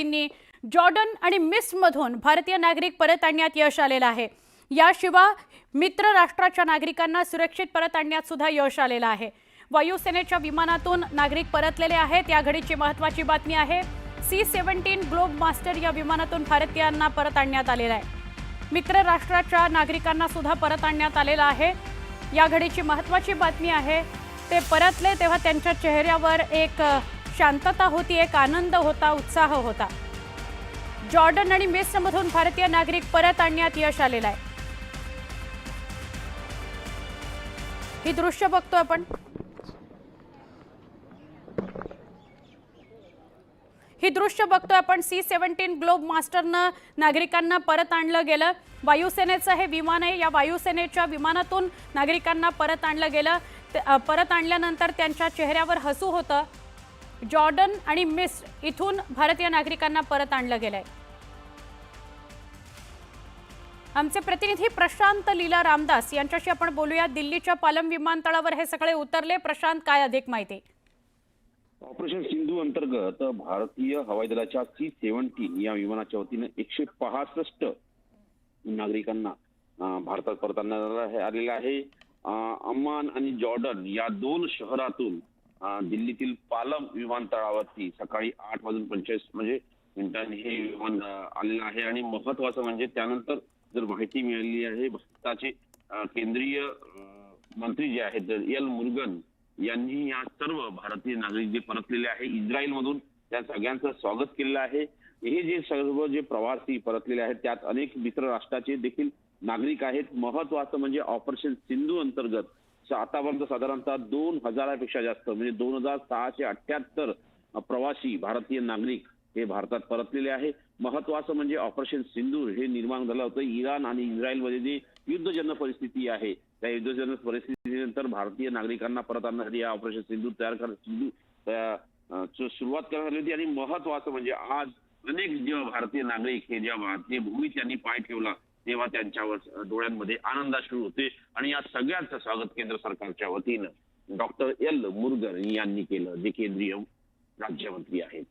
Jordan आणि मिस्रमधून भारतीय नागरिक परत आणण्यात यश आलेलं आहे। याशिवाय मित्र राष्ट्राच्या नागरिकांना सुरक्षित परत आणण्यात सुद्धा यश आलेलं आहे। वायुसेनेच्या विमानातून नागरिक परतलेले आहेत। या घडीची महत्त्वाची बातमी आहे, C-17 ग्लोब मास्टर या विमानातून भारतीयांना परत आणण्यात आलेलं आहे। मित्र राष्ट्राच्या नागरिकांना सुद्धा परत आणण्यात आलेलं आहे। या घडीची महत्त्वाची बातमी आहे, ते परतले तेव्हा त्यांच्या चेहऱ्यावर एक शांतता होती, एक आनंद होता, उत्साह होता। जॉर्डन आणि मिस्रमधून भारतीय नागरिक परत आणण्यात यश आलेलं आहे। ही दृश्य बघतोय आपण। C-17 ग्लोब मास्टरनं नागरिकांना परत आणलं गेलं। वायुसेनेचं हे विमान आहे। या वायुसेनेच्या विमानातून नागरिकांना परत आणलं गेलं। परत आणल्यानंतर त्यांच्या चेहऱ्यावर हसू होतं। जॉर्डन आणि मिस्र इथून भारतीय नागरिकांना परत आणलं गेलंय। आमचे प्रतिनिधी प्रशांत लीला रामदास यांच्याशी आपण बोलूया। दिल्लीच्या पालम विमानतळावर हे सगळे उतरले। प्रशांत, काय अधिक माहिती? ऑपरेशन सिंधू अंतर्गत भारतीय हवाई दलाच्या C-17 या विमानाच्या वतीने 165 नागरिकांना भारतात परत आणण्यात आलेले आहे। अम्मान आणि जॉर्डन या दोन शहरातून दिल्लीतील पालम विमानतळावरती सकाळी 8:45 मिनिटांनी हे विमान आलेलं आहे। आणि महत्वाचं म्हणजे त्यानंतर जर माहिती मिळाली आहे, भारताचे केंद्रीय मंत्री जे आहेत एल मुरुगन यांनी या सर्व भारतीय नागरिक जे परतलेले आहे इस्रायल मधून त्या सगळ्यांचं स्वागत केलेलं आहे। हे जे सर्व जे प्रवासी परतलेले आहेत त्यात अनेक मित्र राष्ट्राचे देखील नागरिक आहेत। महत्वाचं म्हणजे ऑपरेशन सिंधू अंतर्गत आतापर्यंत साधारणतः 2000पेक्षा जास्त म्हणजे 2678 प्रवासी भारतीय नागरिक हे भारतात परतलेले आहे। महत्वाचं म्हणजे ऑपरेशन सिंधू हे निर्माण झालं होतं इराण आणि इस्रायलमध्ये जी युद्धजन्य परिस्थिती आहे, त्या युद्धजन्य परिस्थितीनंतर भारतीय नागरिकांना परत आणण्यासाठी या ऑपरेशन सिंधू सुरुवात करण्यात आली होती। आणि महत्वाचं म्हणजे आज अनेक जेव्हा भारतीय नागरिक हे जेव्हा भारतीय भूमीत त्यांनी पाय ठेवला तेव्हा त्यांच्यावर डोळ्यांमध्ये आनंदाश्रू होते। आणि या सगळ्यांचं स्वागत केंद्र सरकारच्या वतीनं डॉक्टर एल मुरुगन यांनी केलं, जे केंद्रीय राज्यमंत्री आहेत।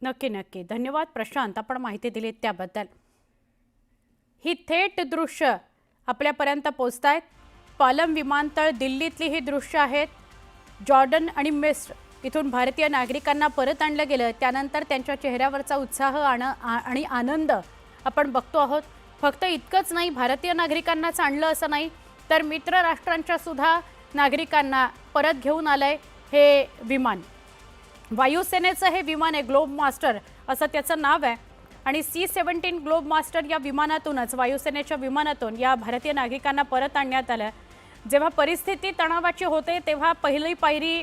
नक्की नक्की, धन्यवाद प्रशांत, आपण माहिती दिलीत त्याबद्दल। ही थेट दृश्य आपल्यापर्यंत पोहोचतायत। पालम विमानतळ दिल्लीतली ही दृश्य आहेत। जॉर्डन आणि मिस्र इथून भारतीय नागरिकांना परत आणलं गेलं, त्यानंतर त्यांच्या चेहऱ्यावरचा उत्साह आणि आनंद आपण बघतो आहोत। फक्त इतकंच नाही, भारतीय नागरिकांनाच आणलं असं नाही, तर मित्र राष्ट्रांच्या सुद्धा नागरिकांना परत घेऊन आलंय हे विमान। वायुसेनेचं हे विमान आहे, ग्लोब मास्टर असं त्याचं नाव आहे। आणि C-17 ग्लोब मास्टर या विमानातूनच, वायुसेनेच्या विमानातून या भारतीय नागरिकांना परत आणण्यात आलं। जेव्हा परिस्थिती तणावाची होते तेव्हा पहिली पायरी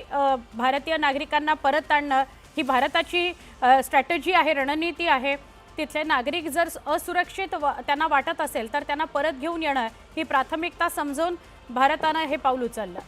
भारतीय नागरिकांना परत आणणं ही भारताची स्ट्रॅटेजी आहे, रणनीती आहे। तिथले नागरिक जर असुरक्षित त्यांना वाटत असेल तर त्यांना परत घेऊन येणं ही प्राथमिकता समजून भारतानं हे पाऊल उचललं।